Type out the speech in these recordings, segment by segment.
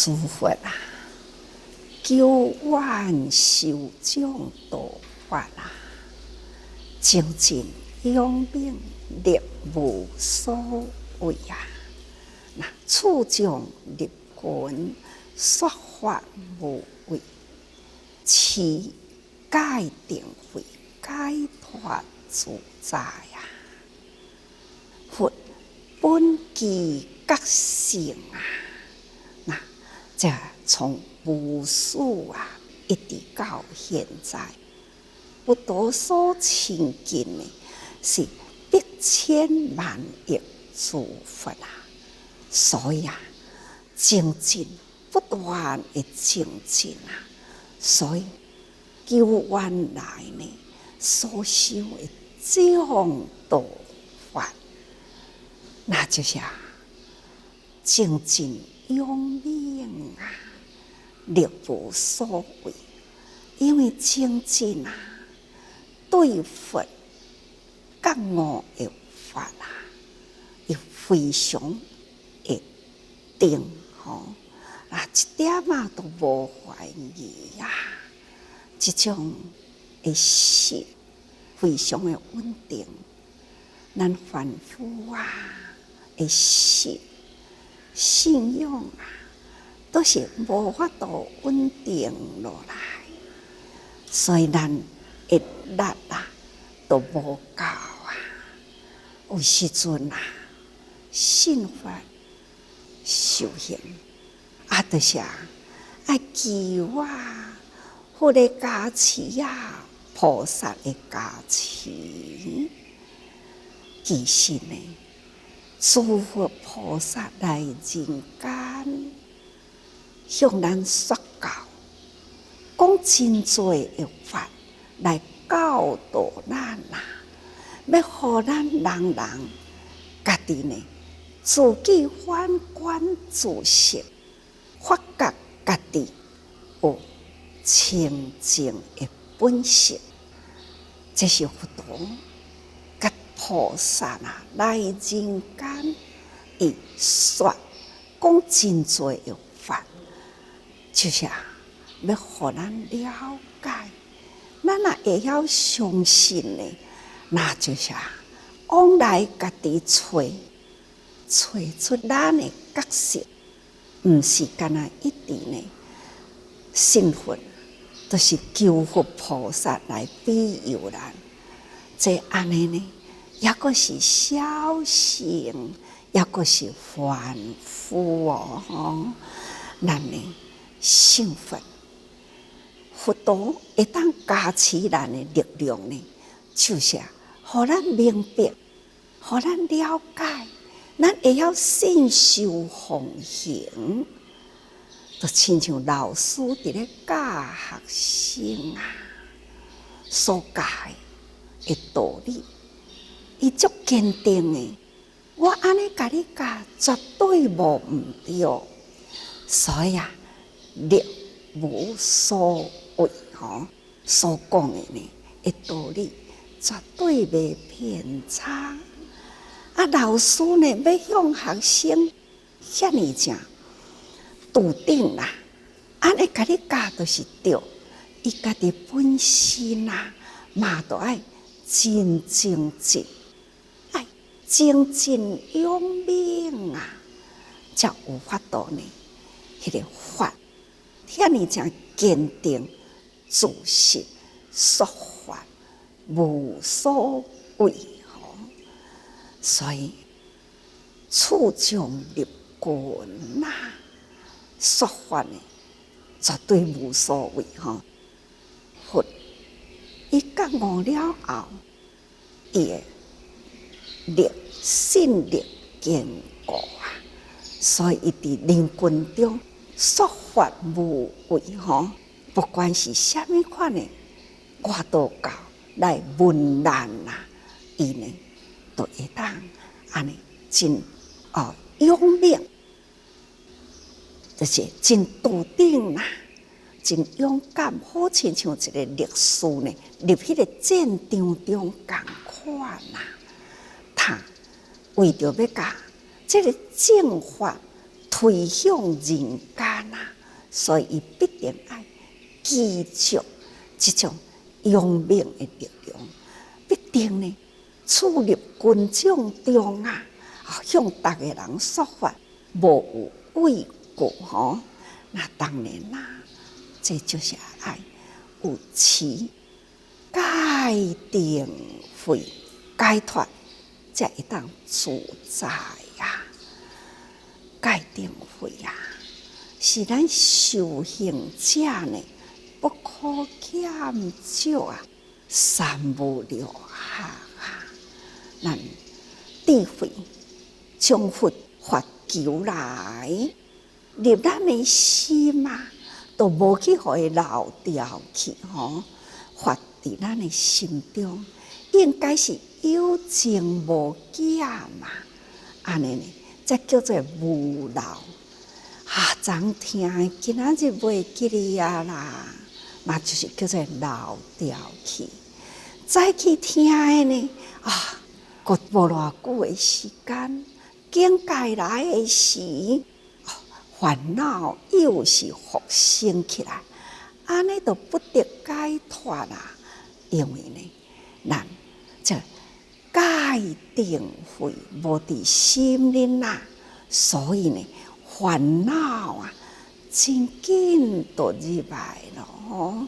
诸佛啊，救愿受众度法啊，精进勇猛力无所谓啊！那处众立群，说法无畏，持戒定慧，解脱自在啊！佛本具觉性啊！那这从无始啊，一直到现在，不多所亲近的是百千万亿诸佛啊！所以啊，精进不断的精进啊，所以救原来呢所修的众度法，那就是精进勇猛啊，力无所谓。因为精进啊，对佛觉悟的法啊，伊非常的定吼，啊，一点啊都无怀疑呀。这种的心非常的稳定，咱凡夫啊的心信仰啊，都是无法度稳定落来，所以咱的力啊都无够啊。有时阵啊，信法修行啊，就是爱求啊，佛的加持啊，菩萨的加持。其实呢，诸佛菩萨来人间，向咱说教，讲真多的法来教导咱啊，要互咱人家己呢，自己反观自省，发觉家己有清净的本性。这是佛陀甲菩萨啊来人间，伊说讲真多的法，就是要互咱了解。咱若会晓相信呢，那就是往来家己找出咱的角色，毋是干那一直呢信佛，就是求佛菩萨来庇佑咱。这安尼呢，也个是小乘，也个是凡夫哦吼。咱呢信佛，佛陀会当加持咱的力量呢，就是互咱明白，互咱了解，咱会晓信受奉行。就亲像老师伫咧教学生啊，所教的道理，伊足坚定的。我安尼甲你教，绝对无毋对。所以力无所谓吼，所讲的呢的道理，绝对袂偏差。老师呢要向学生遐尼正笃定啦，安尼甲你教就是对。伊家己本身啊，嘛都爱真精进，爱精进勇猛啊，才有法度呢。迄个法，遐尼正坚定自信，说法无所谓吼。所以处众立群呐，说法呢绝对无所谓吼。佛伊觉悟了后，伊的力信力坚固啊，所以伊伫人群中说法无畏吼。不管是虾米款的外道教来问难啊，伊呢都会当安尼真勇猛，就是真笃定啦，真勇敢，好亲像一个律师呢，入迄个战场中共款啦。他为着要甲这个正法推向人间啊，所以伊必定爱记住这种勇猛的力量，必定呢处入群众中啊，向逐个人说法，无有畏惧吼。那当然啦，这就是爱有持戒定慧解脱，才会当自在啊。戒定慧啊，是咱修行者呢不可减少啊，三无六合啊。咱智慧将佛法求来，入咱的心啊，都无去互伊漏掉去吼。法伫咱的心中，应该是有情无假嘛，安尼呢，才叫做无漏。昨听的今仔日袂记哩啊啦，那就是叫做漏掉去。再去听的呢，过无偌久的时间，境界来的时，烦恼又是复生起来，安尼都不得解脱啦。因为呢，咱这戒定慧无伫心里啦，所以呢，烦恼啊，真紧就入来了吼。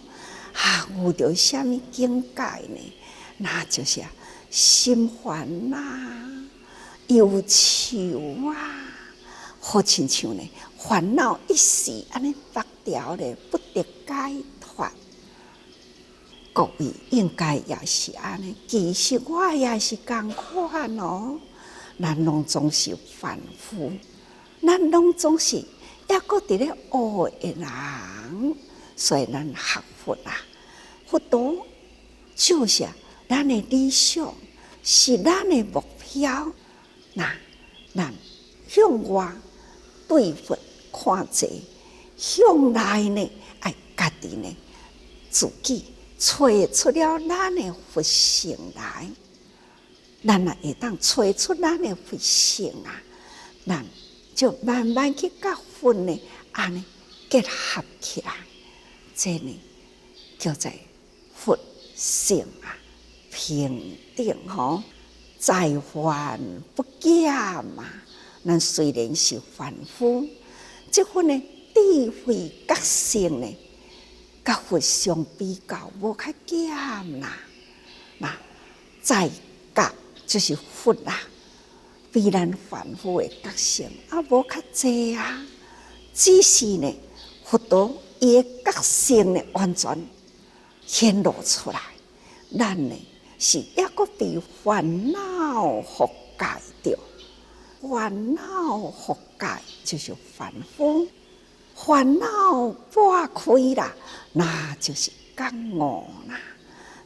有着什么境界呢？那就是心烦呐，忧愁啊，好亲像呢，烦恼一时安尼拔掉咧，不得解脱。各位应该也是安尼，其实我也是同款哦。咱拢总是凡夫，咱拢总是抑搁伫咧学的人，所以咱学佛啊，佛陀就是咱的理想，是咱的目标。那咱向外对佛看济，向内呢爱家己呢自己找出了咱的佛性来，咱也会当找出咱的佛性啊，咱就慢慢去甲佛呢安尼结合起来，这呢叫做佛性啊，平定吼，在凡不假嘛。咱虽然是凡夫，这份呢智慧觉性呢，甲佛相比较无较减啦。那在觉就是佛啦，比咱凡夫的觉性无较济啊。只是呢，佛陀伊的觉性呢，完全显露出来。咱呢是抑搁被烦恼覆盖着，烦恼覆盖就是凡夫，烦恼拨开啦，那就是觉悟啦。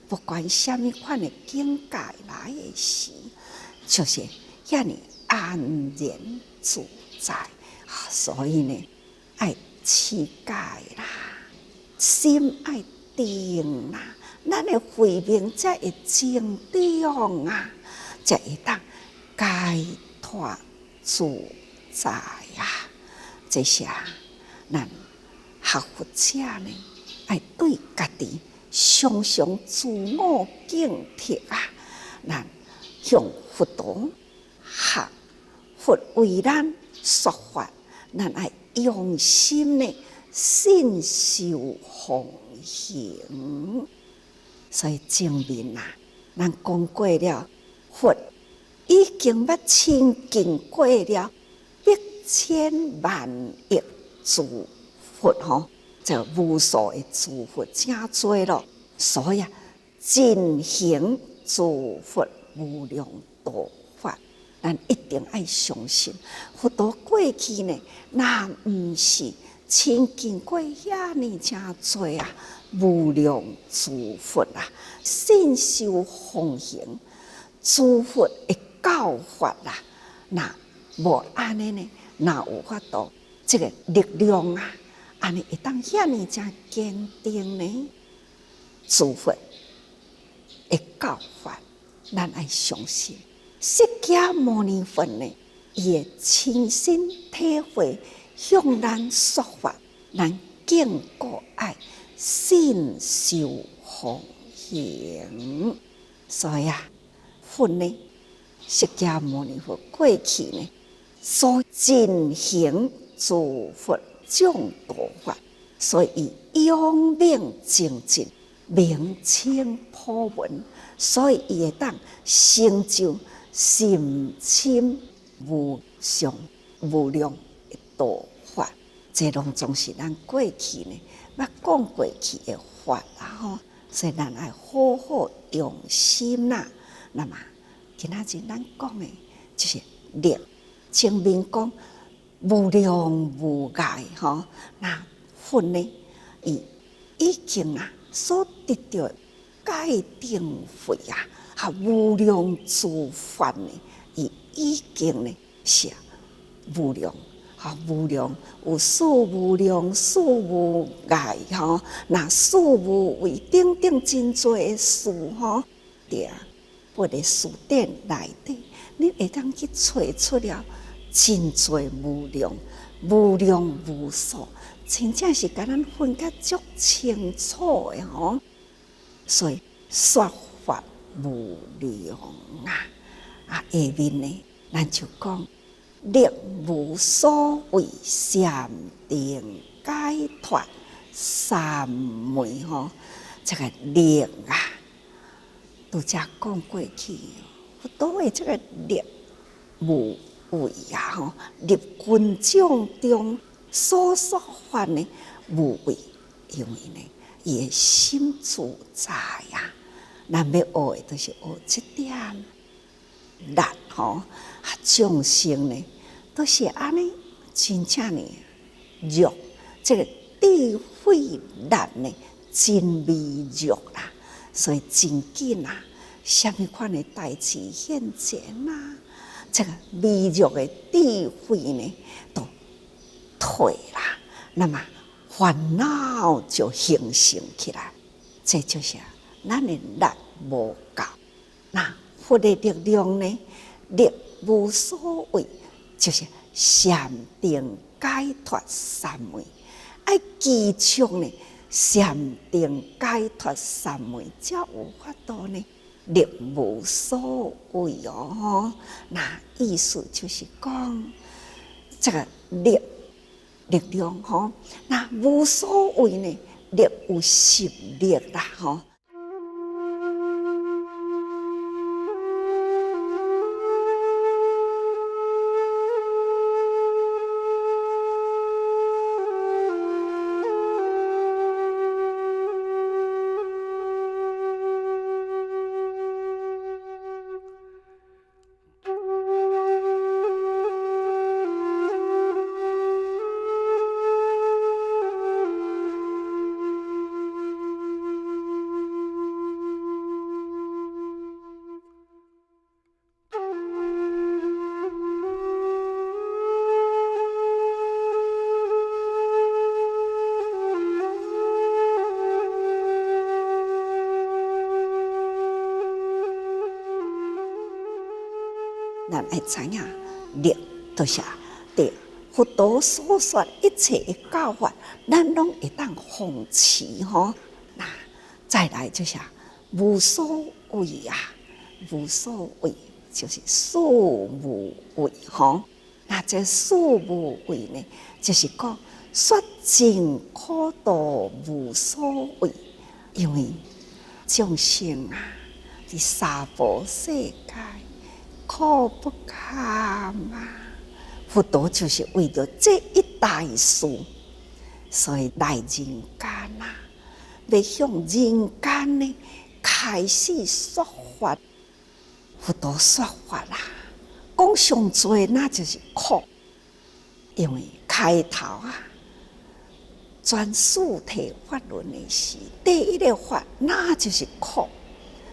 不管什么款的境界来的时，就是遐尼安然自在。所以呢，爱持戒啦，心爱定啦。咱的慧命才会增长啊，才会当解脱自在啊。这些咱学佛者呢，爱对家己常常自我警惕啊。咱向佛陀学佛为咱说法，咱爱用心呢信受奉行。所以证明啊，咱讲过了，佛已经捌亲近过了100,000万亿诸佛吼，就无数的诸佛真多咯。所以尽行诸佛无量度法，咱一定要相信，佛陀过去呢，那毋是亲近过遐尼真多啊。无量诸佛啊，信受奉行诸佛的教法啦，那无安尼呢？哪有法度这个力量啊？安尼会当遐尼真坚定呢？诸佛的教法，咱爱相信。释迦牟尼佛呢，伊会亲身体会向咱说法，咱敬过爱，信受奉行。所以佛呢，释迦牟尼佛过去呢，所进行诸佛众道法，所以永明精进，名称普闻，所以伊会当成就甚深无上无量的道法。这拢总是咱过去呢，捌讲过去的法啦吼，所以咱爱好好用心啦。那么今仔日咱讲的就是力，前面讲无量无碍吼，那佛呢，伊已经所得到戒定慧无量诸法呢，伊已经呢是无量。无量有数无量数无碍那数无为等等真多的事对啊，我的书典内底，你会当去找出了真多无量无数，真正是甲咱分甲足清楚的所以说法无量下面呢，咱就讲。力无所谓，禅定解脱三昧这个力拄则讲过去，佛陀的这个力无畏入群众中所说法呢无畏，因为呢伊的心自在咱要学的就是学这点力众生呢。都是安尼，真正呢弱，这个智慧力呢真微弱啦，所以真紧什么款的代志现前这个微弱的智慧呢都退啦，那么烦恼就形成起来，这就是咱的力无够。那佛的力量呢，力无所谓。就是禅定解脱三昧，爱记住呢，禅定解脱三昧，才有法度呢，力无所谓那意思就是讲，这个力量那无所谓呢，力有实力啦咱爱知影力就是对佛陀所说一切的教法，咱拢会当奉持那再来就是无所谓无所谓就是事无畏那这事无畏呢，就是讲说尽苦度无所谓，因为众生伫娑婆世界。苦不堪佛陀就是为了这一大事，所以来人间要向人间呢开始说法。佛陀说法讲上多那就是苦，因为开头全世体法论的是第一个法，那就是苦，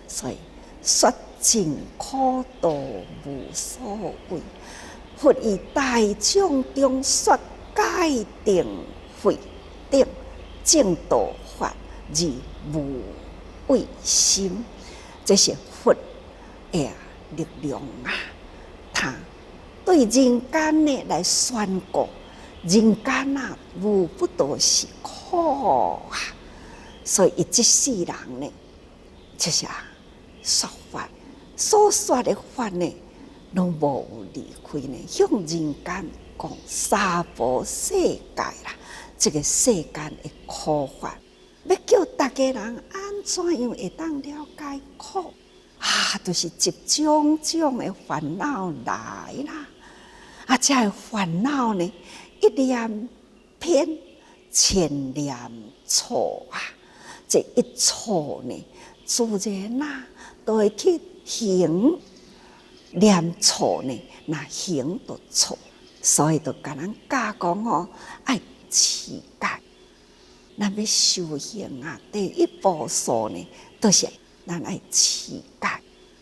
所以说尽苦度无所谓，佛以大众中说戒定慧等正道法而无畏心，这是佛的力量他对人间呢来宣告，人间啊，无不都是苦啊。所以，伊这世人呢，就是说法，所说的法呢，拢无离开呢，向人间讲娑婆世界啦，这个世间的苦法，要叫大家人安怎样会当了解苦啊？就是一种种的烦恼来啦，啊，这个烦恼呢，一念偏，千念错啊！这一错呢，自然啊，都会去行念错呢，那行就错，所以就甲咱教讲哦，爱持戒。咱要修行啊，第一步骤呢，都是咱爱持戒。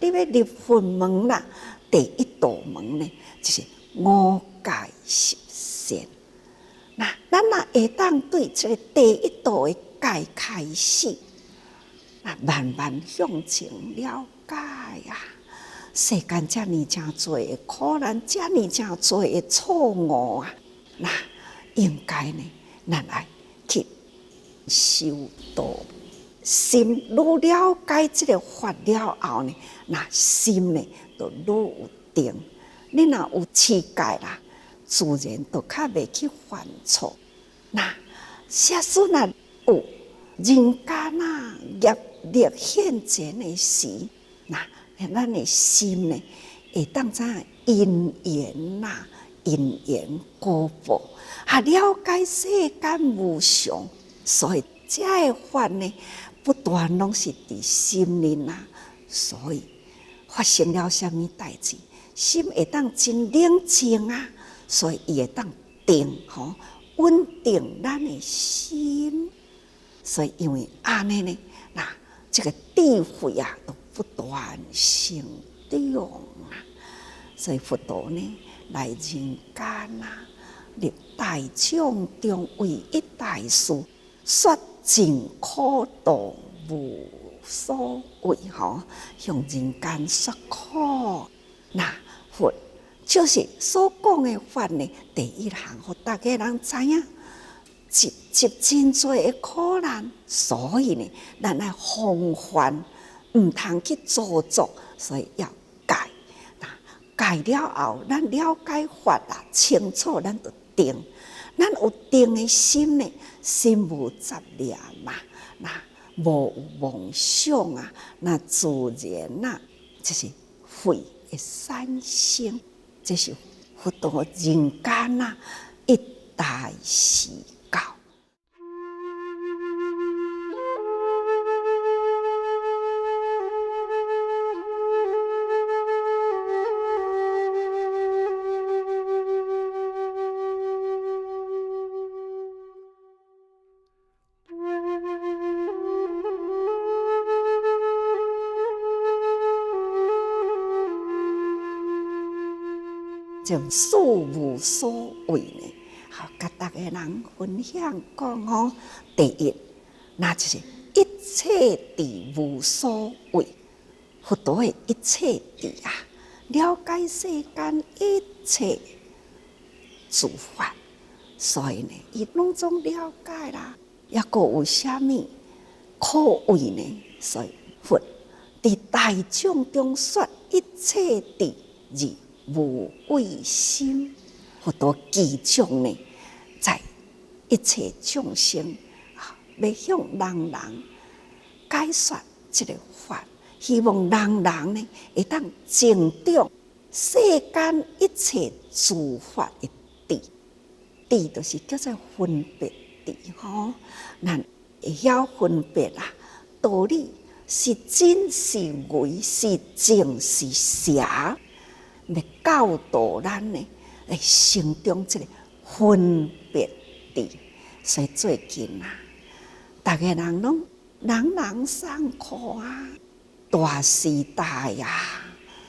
你要入佛门啦，第一道门呢，就是五戒十善。那咱若会当对这个第一道的戒开始，那慢慢向前了解啊。世间遮尔真多的苦难，遮尔真多的错误啊，那应该呢，咱来去修道。心愈了解这个法了后呢，那心呢就愈有定。你若有持戒啦，自然就较袂去犯错。那假使若有人间啊业力现前的时，那咱的心呢，会当知因缘呐，因缘果报，啊，了解世间无常，所以这个法呢，不断拢是伫心里啊。所以发生了什么代志，心会当真冷静啊，所以伊会当定吼，稳定咱的心。所以因为安尼呢，那这个智慧啊，都不断成长啊。所以佛陀呢，来人间啊，立大众中唯一大事，说尽苦道无所谓吼，向人间说苦。那佛就是所讲的法呢，第一项，互大家人知影。积真多的苦难，所以呢，咱来防范，唔通去做作，所以要戒。那戒了后，咱了解法啦，清楚，咱就定。咱有定的心呢，心无杂念嘛，那无妄想啊，那自然啊，就是慧会产生，这是佛陀人间啊一大事。就事无所谓呢，好，甲大家人分享讲哦。第一，那就是一切地无所谓，佛陀的一切地啊，了解世间一切诸法，所以呢，伊拢总了解啦。抑个有啥物可谓呢？所以佛伫大众中说一切地而无畏心，佛陀其中呢，在一切众生要向人人解说这个法，希望人人呢会当增长世间一切诸法的智，智就是叫做分别智吼。咱会晓分别啊，道理是真是伪，是正是邪。来教导咱呢，来成长这个分别智。所以最近啊，大家人拢人人上课啊，大时代啊，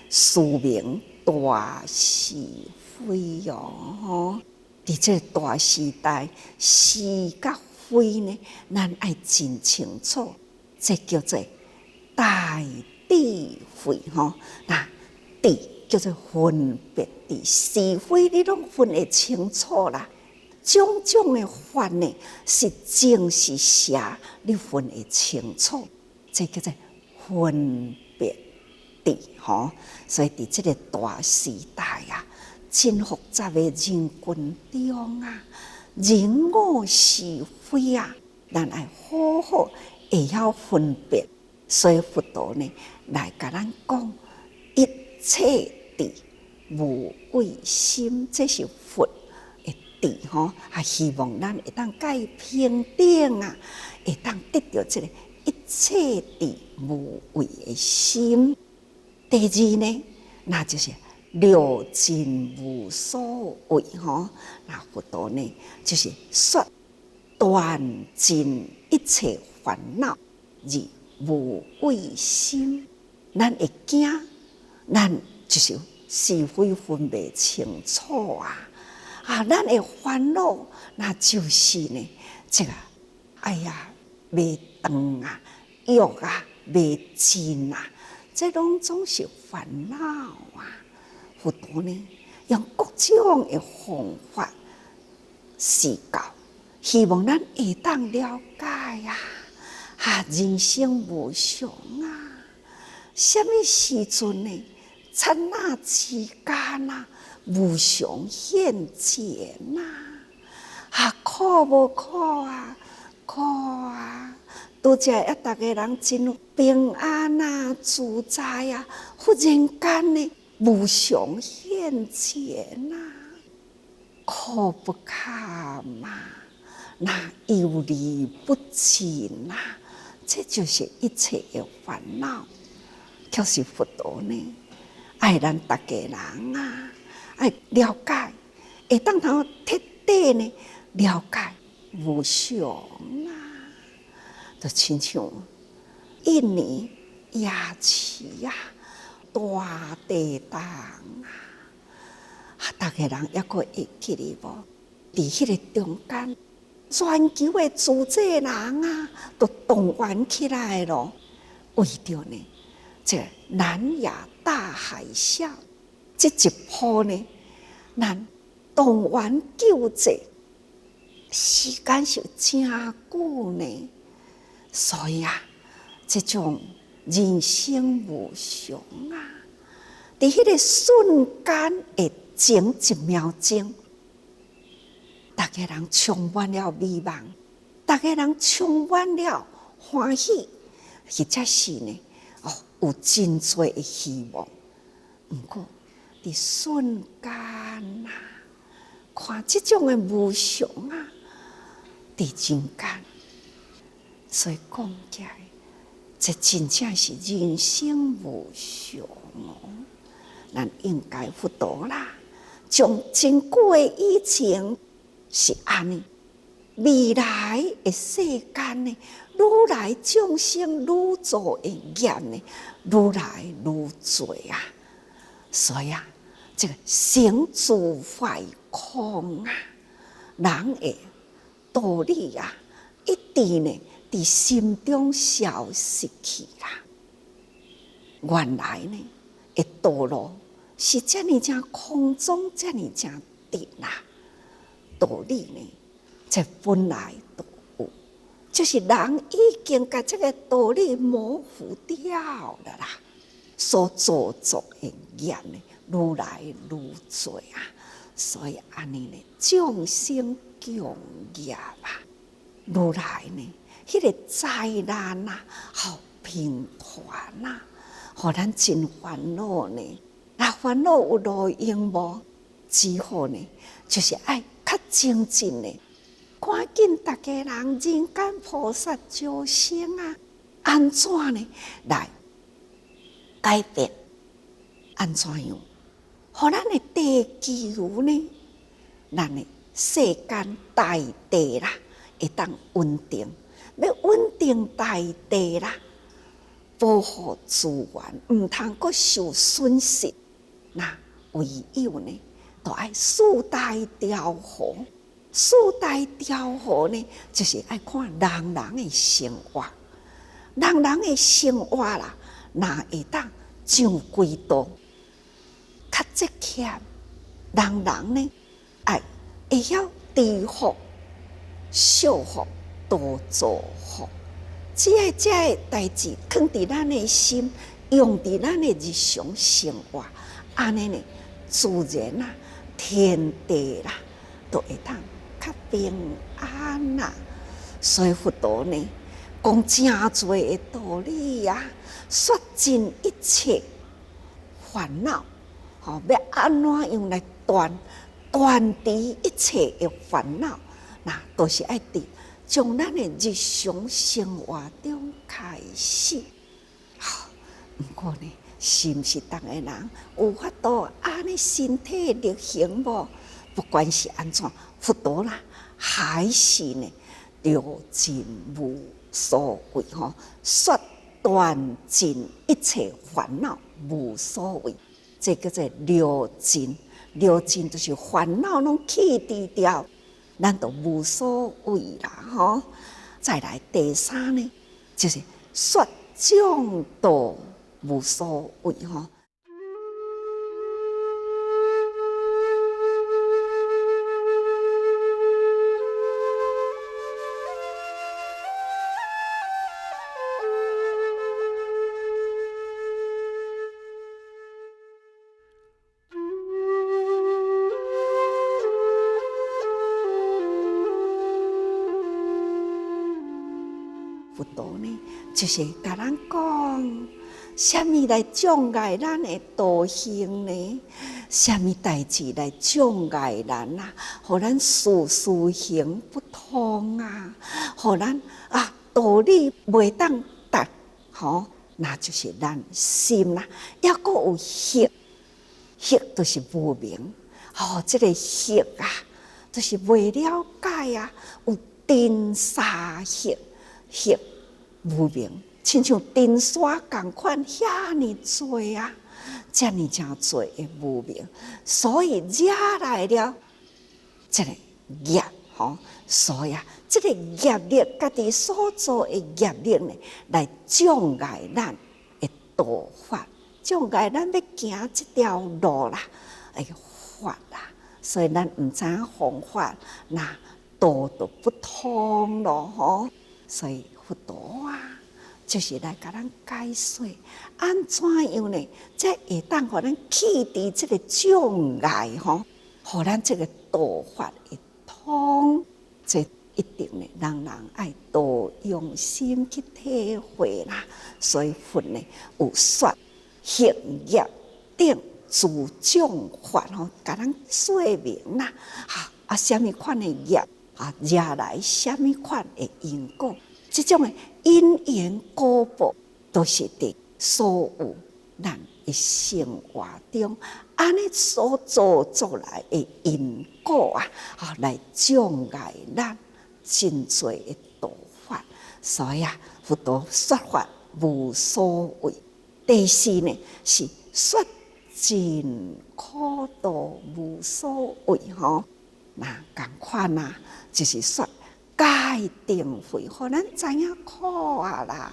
殊名大是非哦。伫这大时代，是甲非呢，咱爱真清楚，这叫做大智慧吼。那智叫做分别的是非，你拢分得清楚啦。种种的法呢，是正是邪，你分得清楚，这叫做分别的吼。所以伫这个大时代啊，真复杂的人群中啊，人我是非啊，咱要好好会晓分别。所以佛陀呢，来甲咱讲，一切谛无畏心，这是佛的谛吼，啊，希望咱会当甲伊平等啊，会当得到这个一切谛无畏的心。第二呢，那就是了尽无所谓吼，那佛陀呢，就是说断尽一切烦恼而无畏心。咱会惊，咱就是是非分不清楚啊！咱会烦恼，那就是呢，这个哎呀，未断啊，欲啊，未尽啊，这拢总是烦恼啊！佛陀呢，用各种的方法示教，希望咱会当了解啊！人生无常啊，什么时阵呢？刹那之间啊，无常现前啊！苦无苦啊，苦啊！拄则大家人真平安啊，自在啊，忽然间呢，无常现前啊，苦不堪啊，那忧虑不尽啊！这就是一切的烦恼。可是佛陀呢，爱咱大家人啊，爱了解，会当通彻底呢了解无常啊，就亲像印尼亚齐啊，大地震啊，大家人还阁会记得无？伫迄个中间。全球的主济人啊，都动员起来了，为着呢，这南亚大海啸这一波呢，咱动员救济时间是真久呢，所以啊，这种人生无常啊，伫迄个瞬间的前一秒钟。大家人充满了美梦，大家人充满了欢喜，或者是呢，有真多的希望。不过，伫瞬间啊，看这种的无常啊，伫人间，所以讲起来，这真正是人生无常哦。咱应该佛陀啦，从真久的以前。是安尼，未来的世间呢，愈来众生愈做的业呢，愈来愈多啊。所以啊，这个成住坏空啊，人的道理啊，一定呢伫心中消失去啦。原来呢，的道路是这么正空中，这么正直啦。道理呢，这本来都有，就是人已经把这个道理模糊掉了啦。所做作的业呢，愈来愈多啊，所以安尼呢，众生共业啊，愈来呢，迄个灾难啊，好频传啊，互咱真烦恼呢。那烦恼有路用无？只好呢，就是爱。较精进的，赶紧大家人人间菩萨救生啊！安怎呢来改变？安怎样？互咱的地球呢？咱的世间大地啦，会当稳定。要稳定大地啦，保护资源，唔通阁受损失。那唯有呢？都爱四大调和，四大调和呢，就是爱看人人的生活，人人的生活啦，哪会当上轨道？较节俭，人呢会晓知福、惜福、多造福。只要这个代志放伫咱的心，用伫咱的日常生活，安尼呢，自然啊，天地啦，都会当较平安啦。所以佛陀呢，讲真多的道理呀，说尽一切烦恼，要安怎样来断除一切的烦恼？那都是爱伫从咱的日常生活中开始。不过呢，是毋是逐个人有法度安尼身体力行无？不管是安怎，佛陀啦，还是呢，六尽无所谓说断尽一切烦恼无所谓。这叫做六尽，六尽就是烦恼拢去除掉，咱就无所谓啦再来第三呢，就是说众道无所谓佛陀呢，就是甲咱讲，什么来障碍咱的道行呢？什么代志来障碍咱啊？互咱事事行不通啊！互咱道理袂当达，那就是咱心啦。抑阁有惑，惑就是无明。这个惑啊，就是未了解啊，有尘沙惑。惑无明，亲像尘沙共款，遐尼多啊，遮尼真多的无明，所以惹来了这个业所以这个业力，家己所做的业力呢，来障碍咱的道法，障碍咱要行这条路啦，法啦，所以咱唔知影方法，那道就不通咯所以佛陀就是来甲咱解说，安怎样呢？才会当互咱去除这个障碍互咱这个道法会通，这一定呢，人爱多用心去体会啦。所以佛呢有说行业定自种法甲咱说明啦。什么款的业惹来什么款的因果？这种的因缘果报，都是伫所有咱的生活中，安尼所做来的因果来障碍咱真多的道法。所以佛陀说法无所谓。第四呢，是说尽苦道无所谓那同款就是说戒定慧，互咱知影苦啦。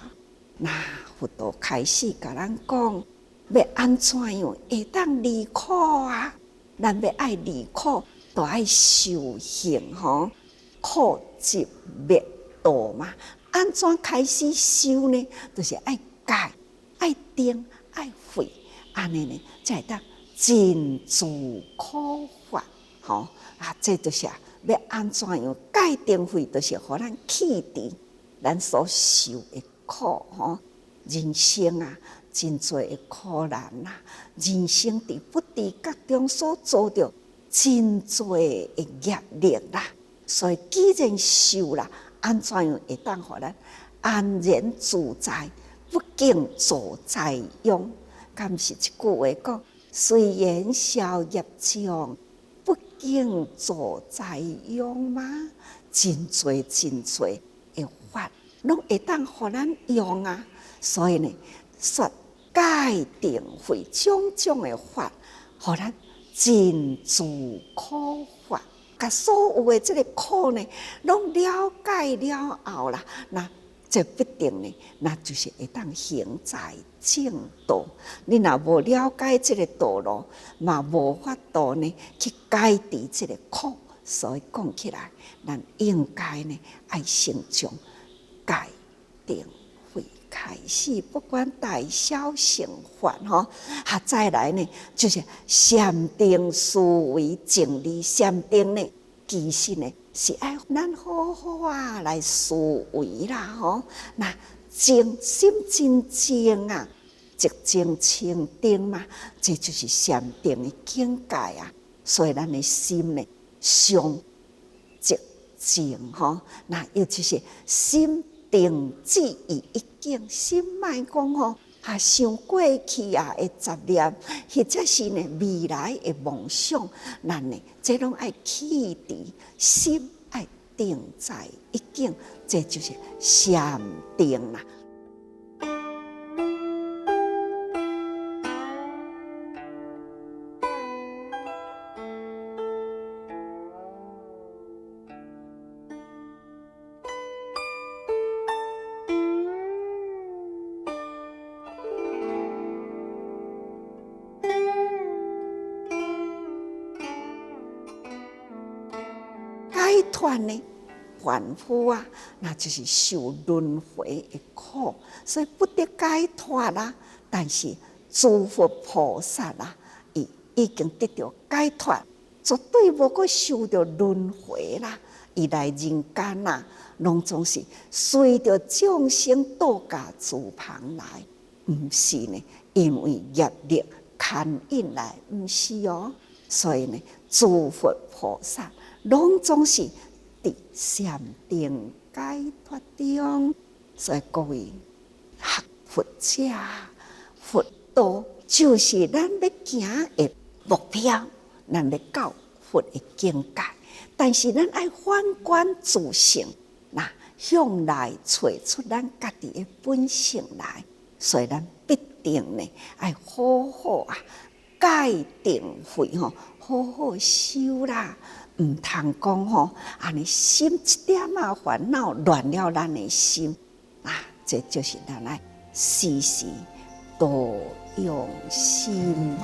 那佛陀开始甲咱讲，要安怎样会当离苦咱要爱离苦，就爱修行苦集灭道嘛。安怎开始修呢？就是爱戒、爱定、爱慧，安尼呢，才会当尽自苦法这就是要安怎样戒定慧，就是互咱去除咱所受的苦人生真多的苦难人生伫不知觉中所做着真多的业力所以既然受安怎样会当互咱安然自在，不境自在用？敢是一句话讲，虽然消业障，不境自在用吗？真多的法，拢会当互咱用所以呢，说戒定慧种种的法，互咱尽自苦法，甲所有的这个苦呢，拢了解了后那这必定呢，那就是会当行在正道。你若无了解这个道路，嘛无法度呢去解除这个苦。所以讲起来，咱应该呢爱先从戒定慧开始，不管大小成法再来呢就是禅定思维整理。禅定呢，其实呢是爱咱好好来思维啦那静心真静啊，寂静清定嘛，这就是禅定的境界啊。所以咱的心呢上寂静那尤其是心定止于一境，心莫讲想过去的杂念，或者是呢未来的梦想，咱呢这拢爱去除，心爱定在一境，这就是禅定啦。解脱呢，凡夫那就是受轮回的苦，所以不得解脱啦。但是诸佛菩萨已经得到解脱，绝对无过受到轮回啦。伊来人间拢总是随着众生度假自旁来，不是呢因为业力牵引来，不是所以呢，诸佛菩萨拢总是伫禅定解脱中。所以各位学佛者，佛道就是咱要行的目标，咱要到佛的境界。但是咱爱反观自性，向内找出咱家己的本性来。所以咱必定呢爱好好戒定慧好好修啦。唔通讲安尼心一点烦恼乱了咱的心这就是咱爱时时多用心